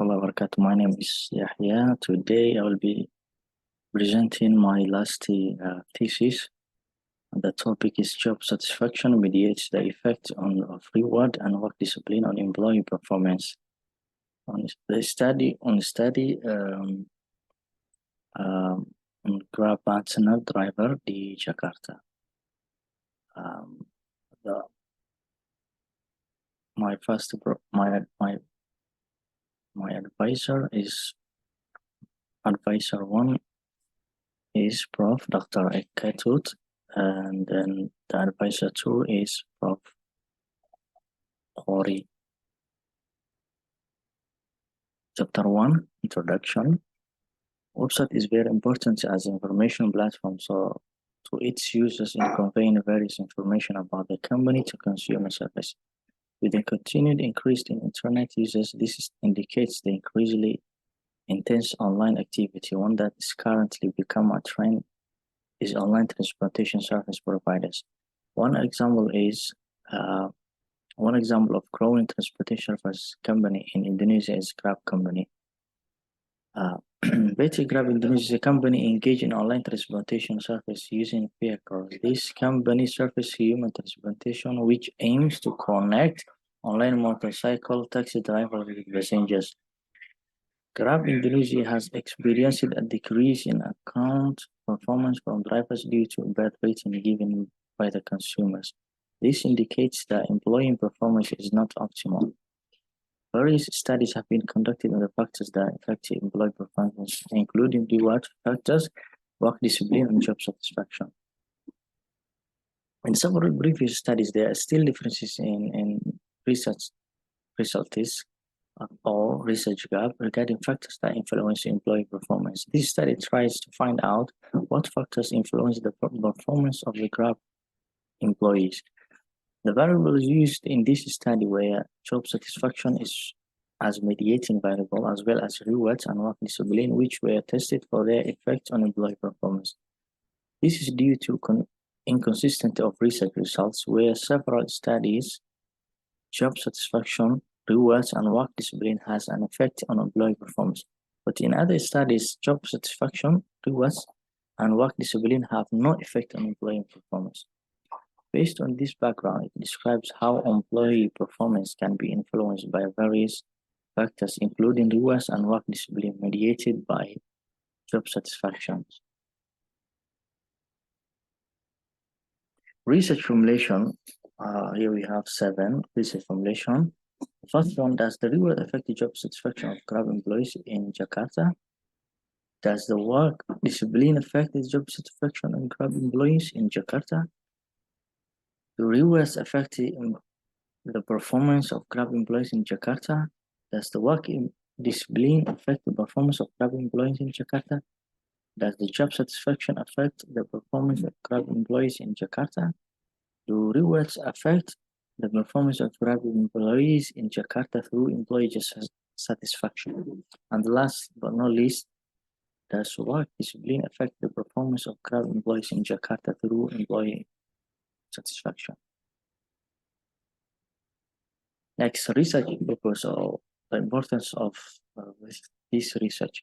wabarakatuh. My name is Yahya. Today I will be presenting my last thesis. The topic is job satisfaction mediates the effect of reward and work discipline on employee performance. On Grab partner driver di Jakarta. My advisor is advisor one is Prof. Dr. Ekatut, and then the advisor two is Prof. Khori. Chapter 1, Introduction. Website is very important as an information platform, so to its users in conveying various information about the company to consumer service. With the continued increase in internet users, this indicates the increasingly intense online activity. One that is currently become a trend is online transportation service providers. One example of growing transportation service company in Indonesia is Grab company. PT Grab Indonesia company engaged in online transportation service using vehicles. This company serves human transportation, which aims to connect online motorcycle taxi drivers with passengers. Grab Indonesia has experienced a decrease in account performance from drivers due to bad rating given by the consumers. This indicates that employee performance is not optimal. Various studies have been conducted on the factors that affect employee performance, including reward factors, work discipline, and job satisfaction. In several previous studies, there are still differences in research results or research gap regarding factors that influence employee performance. This study tries to find out what factors influence the performance of the Grab employees. The variables used in this study were job satisfaction as mediating variable, as well as rewards and work discipline, which were tested for their effect on employee performance. This is due to inconsistency of research results, where several studies, job satisfaction, rewards, and work discipline has an effect on employee performance. But in other studies, job satisfaction, rewards, and work discipline have no effect on employee performance. Based on this background, it describes how employee performance can be influenced by various factors, including rewards and work discipline mediated by job satisfaction. Research formulation, here we have 7 research formulation. The first one, does the reward affect the job satisfaction of Grab employees in Jakarta? Does the work discipline affect the job satisfaction of Grab employees in Jakarta? Do rewards affect the performance of Grab employees in Jakarta? Does the work discipline affect the performance of Grab employees in Jakarta? Does the job satisfaction affect the performance of Grab employees in Jakarta? Do rewards affect the performance of Grab employees in Jakarta through employee satisfaction? And last but not least, does work discipline affect the performance of Grab employees in Jakarta through employee satisfaction? Next, research purpose or the importance of this research.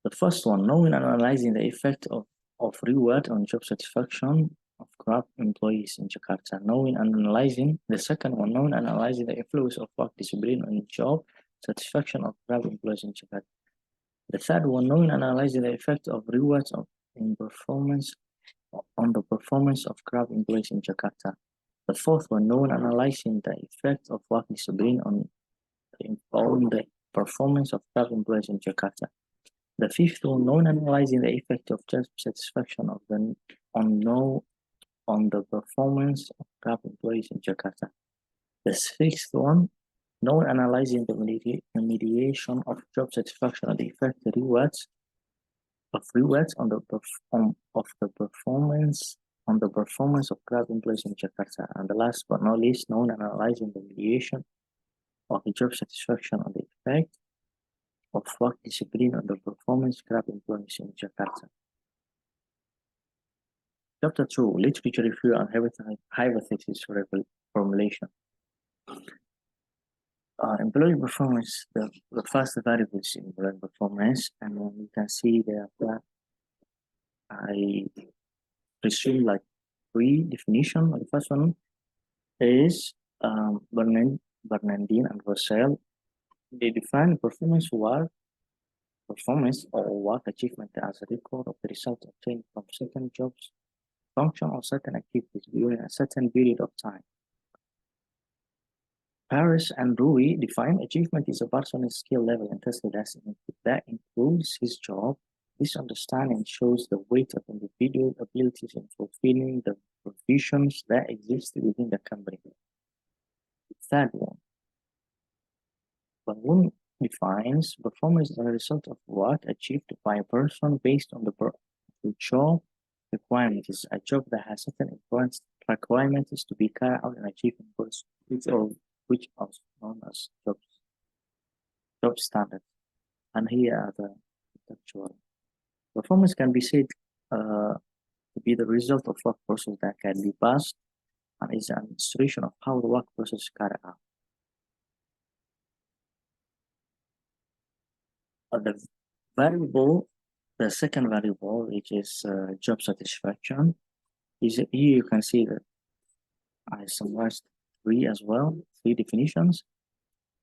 The first one, knowing and analyzing the effect of reward on job satisfaction of Grab employees in Jakarta. Knowing and analyzing, the second one, knowing and analyzing the influence of work discipline on job satisfaction of Grab employees in Jakarta. The third one, knowing and analyzing the effect of rewards on the performance of Grab employees in Jakarta. The fourth one, knowing and analyzing the effect of work discipline on the performance of Grab employees in Jakarta. The fifth one, knowing and analyzing the effect of job satisfaction on the performance of Grab employees in Jakarta. The sixth one, knowing and analyzing the mediation of job satisfaction and the effect of rewards on the performance of Grab employees in Jakarta. And the last but not least, knowing and analyzing the mediation of the job satisfaction on the effect of work discipline on the performance of Grab employees in Jakarta. Chapter 2, literature review and hypothesis formulation. Employee performance, the first variable is employee performance, and then you can see that I presume like three definition. The first one is Bernardine and Russell. They define performance or work achievement as a record of the result obtained from certain jobs, function, or certain activities during a certain period of time. Paris and Rui define achievement is a person's skill level and tested that includes his job. This understanding shows the weight of individual abilities in fulfilling the provisions that exist within the company. Third one, Bangun defines performance as a result of work achieved by a person based on the job requirement. Is a job that has certain important requirements to be carried out and achieved in course, which are known as job standards. And here are the actual performance can be said to be the result of work process that can be passed and is an illustration of how the work process is carried out. The second variable, which is job satisfaction, is here you can see that I summarized three definitions.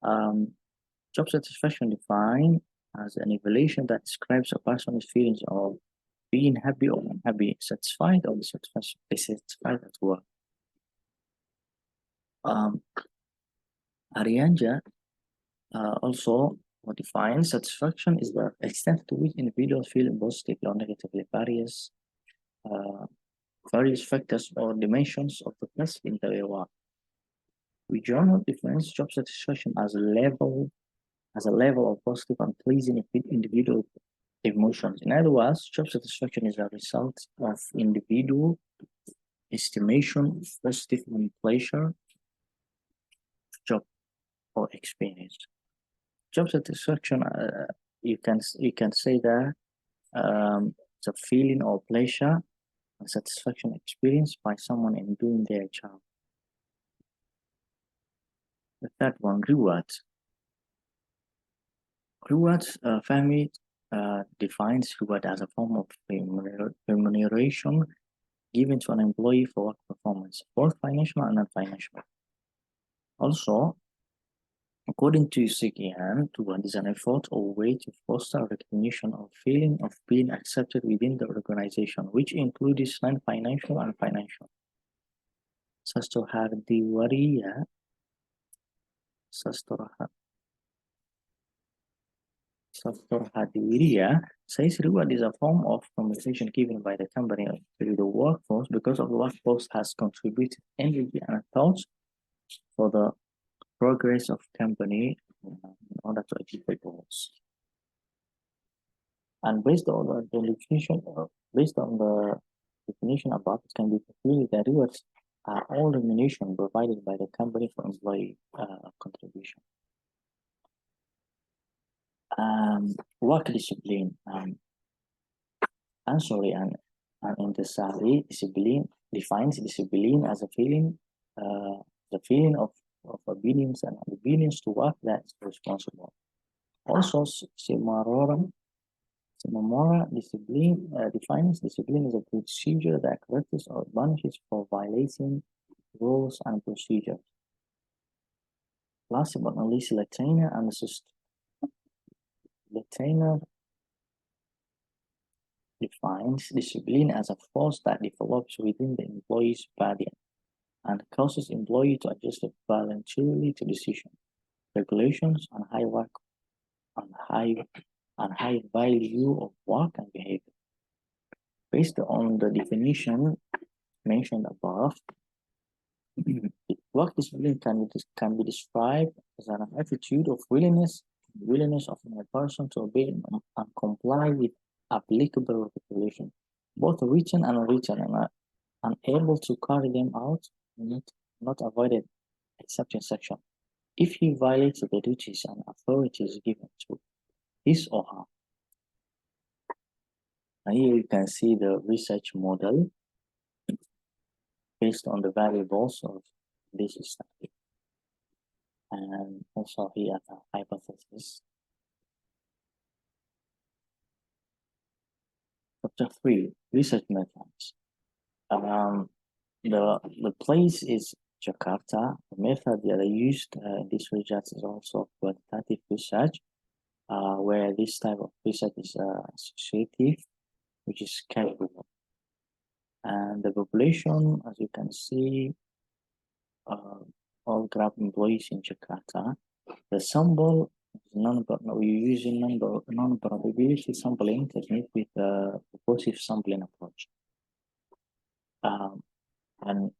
Job satisfaction defined as an evaluation that describes a person's feelings of being happy or unhappy, satisfied or dissatisfied at work. Arianja also defines satisfaction is the extent to which individuals feel positively or negatively various factors or dimensions of the task in their work. We generally define job satisfaction as a level of positive and pleasing individual emotions. In other words, job satisfaction is a result of individual estimation of positive and pleasure job or experience. Job satisfaction, you can say that it's a feeling or pleasure and satisfaction experienced by someone in doing their job. The third one, rewards. Rewards family defines reward as a form of remuneration given to an employee for work performance, both financial and non-financial. Also, according to Sidang, reward is an effort or way to foster recognition or feeling of being accepted within the organization, which includes non-financial and financial. Sastorhadiria says reward is a form of compensation given by the company to the workforce because of the workforce has contributed energy and thoughts for the progress of company in order to achieve the goals. And based on the definition above, it can be concluded that rewards are all remuneration provided by the company for employee contribution. Work discipline. Antasari discipline defines discipline as a feeling, the feeling of obedience and obedience to work that is responsible. Also, Simamora discipline defines discipline as a procedure that corrects or punishes for violating rules and procedures. Last but not least, Latina and Latina defines discipline as a force that develops within the employee's body and causes employee to adjust voluntarily to decisions, regulations, and high value of work and behavior. Based on the definition mentioned above, work discipline can be described as an attitude of willingness of a person to obey and comply with applicable regulations, both written and unwritten, and are unable to carry them out, not avoided except in section. If he violates the duties and authorities given to his or her. And here you can see the research model based on the variables of this study. and also here the hypothesis. Chapter 3, research methods. The place is Jakarta. The method that I used in this research is also quantitative research, where this type of research is associative, which is casual. And the population, as you can see, all Grab employees in Jakarta. The sample we're using non-probability sampling technique with the purposive sampling approach. And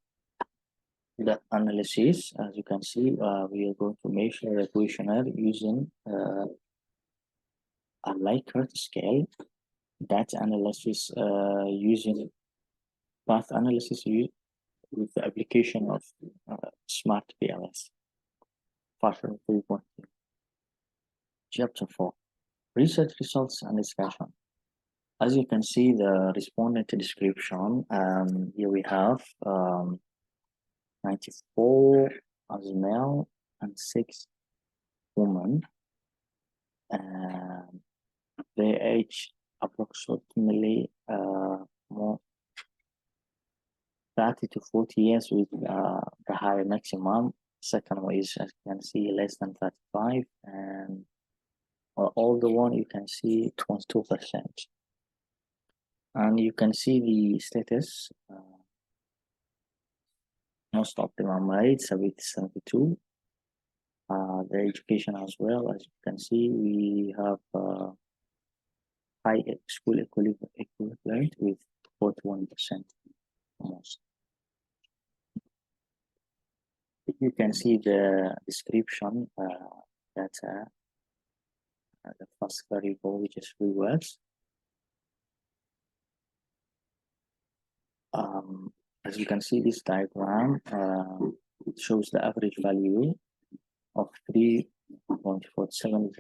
the analysis, as you can see, we are going to measure the questionnaire using a Likert scale. That analysis using path analysis with the application of smart PLS. Partial 3.2. Chapter 4, research results and discussion. As you can see, the respondent description, here we have 94 as male and 6 women. Their age approximately more 30 to 40 years with the higher maximum. Second one is, as you can see, less than 35, and older one you can see 22%. And you can see the status, most optimum rates with 72. The education as well, as you can see, we have high school equivalent with 41% almost. You can see the description that the first variable, which is 3 words. As you can see, this diagram it shows the average value of 3.47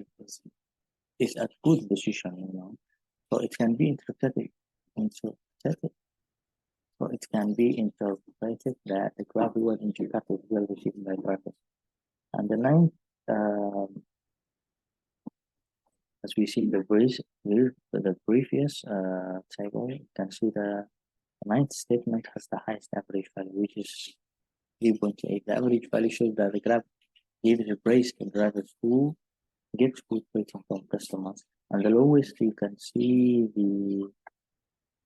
is a good position, you know. So it can be interpreted that the graph was in Jakarta is well received by drivers. And the ninth, as we see the previous table, you can see the ninth statement has the highest average value, which is 3.8. The average value shows that the graph gives a praise to drivers who get good rating from customers. And the lowest, you can see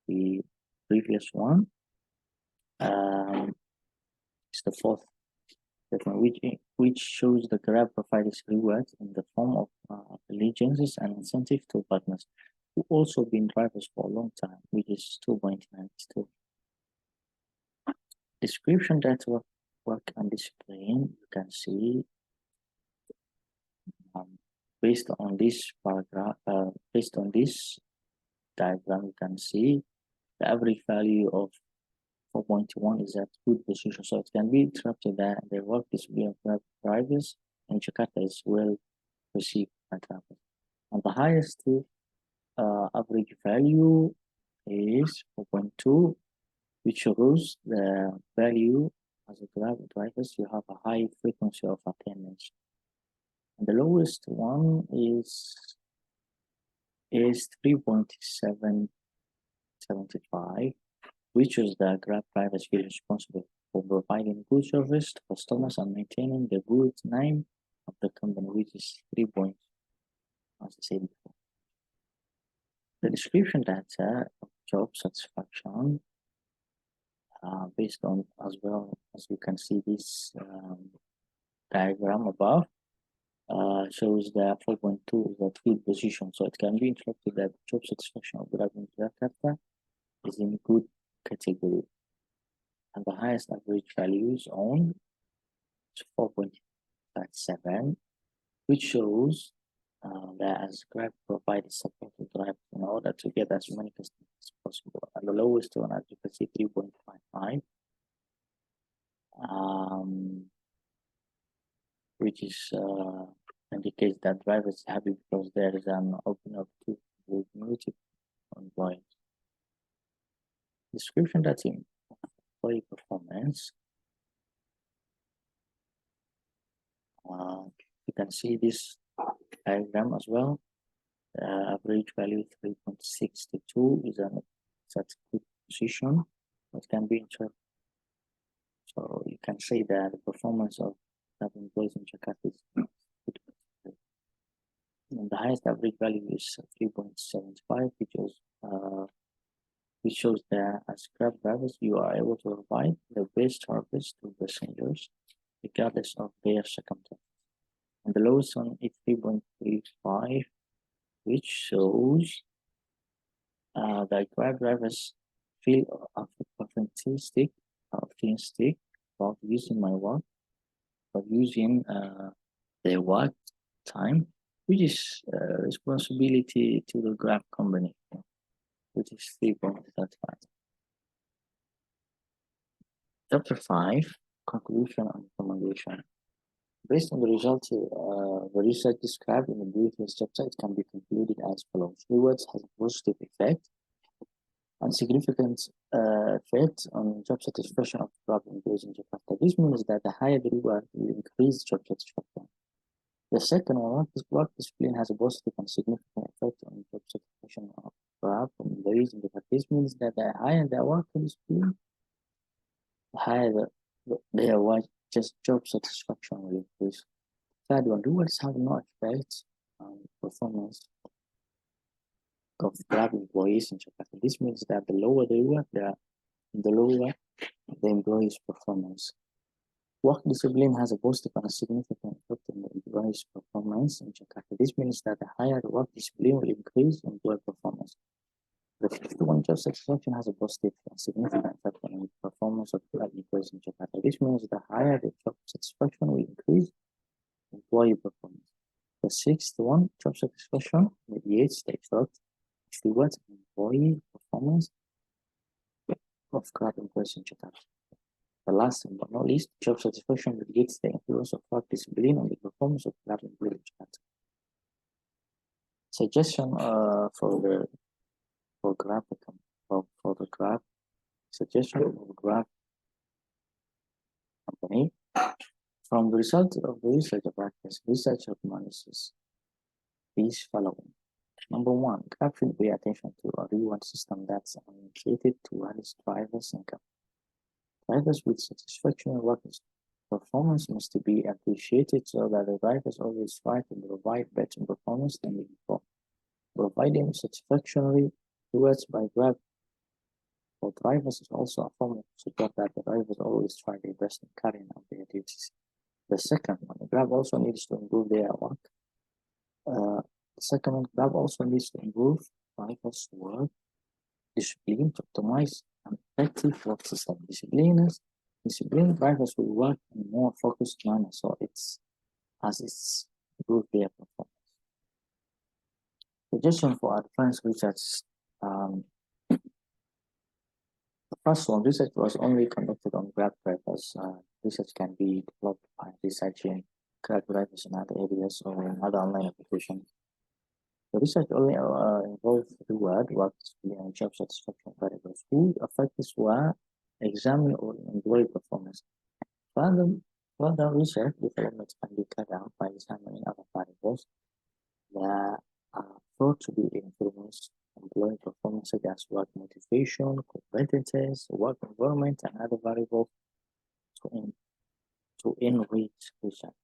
the previous one. It's the fourth statement, which shows the graph provides rewards in the form of allegiances and incentive to partners who also been drivers for a long time, which is 2.92. Description that work and discipline, you can see based on this paragraph, based on this diagram, you can see the average value of 4.1 is at good position. So it can be interpreted that the work discipline of drivers in Jakarta is well received by drivers. And the highest average value is 4.2, which shows the value as a drivers, you have a high frequency of attendance. And the lowest one is 3.775, which is the Grab drivers feel responsible for providing good service to customers and maintaining the good name of the company, which is 3 points, as I said before. The description data of job satisfaction, based on, as well as you can see this diagram above, shows that 4.2 is at good position. So it can be interpreted that job satisfaction of Grab in Jakarta is in good category. And the highest average values on is 4.57, which shows that as Grab provides support to drivers in order to get as many customers as possible. And the lowest one, as you can see, 3.55, which is indicates that drivers are happy because there is an open opportunity with multiple employees. Description that's in employee performance. You can see this diagram as well. Average value 3.62 is at a good position. It can be interpreted. So you can say that the performance of employees in Jakarta is good. And the highest average value is 3.75, which shows that as Grab drivers, you are able to provide the best service to passengers, regardless of their circumstances. And the lowest one is 3.35, which shows that Grab drivers feel optimistic about using my work, about using their work time, which is responsibility to the Grab company, which is 3.35. Chapter 5, Conclusion and Recommendation. Based on the results, the research described in the previous chapter, it can be concluded as follows. Rewards has a positive effect and significant effect on job satisfaction of Grab employees in Jakarta. This means that the higher the reward will increase job satisfaction. The second one, work discipline has a positive and significant effect on job satisfaction of Grab employees in Jakarta. This means that the higher the work discipline, the higher their work, just job satisfaction will increase. Third one, rewards have no effect on performance of Grab employees in Jakarta. This means that the lower the reward, the lower the employee's performance. Work discipline has a positive and a significant effect on the employee's performance in Jakarta. This means that the higher the work discipline will increase employee performance. The fifth one, job satisfaction has a positive and significant effect on the performance of Grab employees in Jakarta. This means the higher the job satisfaction will increase employee performance. The sixth one, job satisfaction mediates the effect of rewards on employee performance of Grab employees in Jakarta. The last but not least, job satisfaction mediates the influence of work discipline on the performance of Grab employees in Jakarta. Suggestion for the Grab company. From the result of the research of practice, research admonishes these following. Number one, Grab should pay attention to a reward system that's oriented towards drivers' income. Drivers with satisfactory work performance must be appreciated so that the drivers always try to provide better performance than before. Providing satisfactory rewards by Grab for drivers is also a form of support that the drivers always try their best in carrying out their duties. The second one, Grab also needs to improve their work. Grab also needs to improve drivers' work discipline to optimize an effective work system. Disciplined drivers will work in a more focused manner, so it's improve their performance. Suggestion for advanced research. The first one, research was only conducted on Grab drivers. Research can be developed by researching Grab drivers in other areas or in other online applications. The research only involved reward, work discipline, and job satisfaction variables. Whose effects were examined or employee performance. Further research developments can be carried out by examining other variables that are thought to be influence employee performance, such as work motivation, competence, work environment, and other variables to enrich research.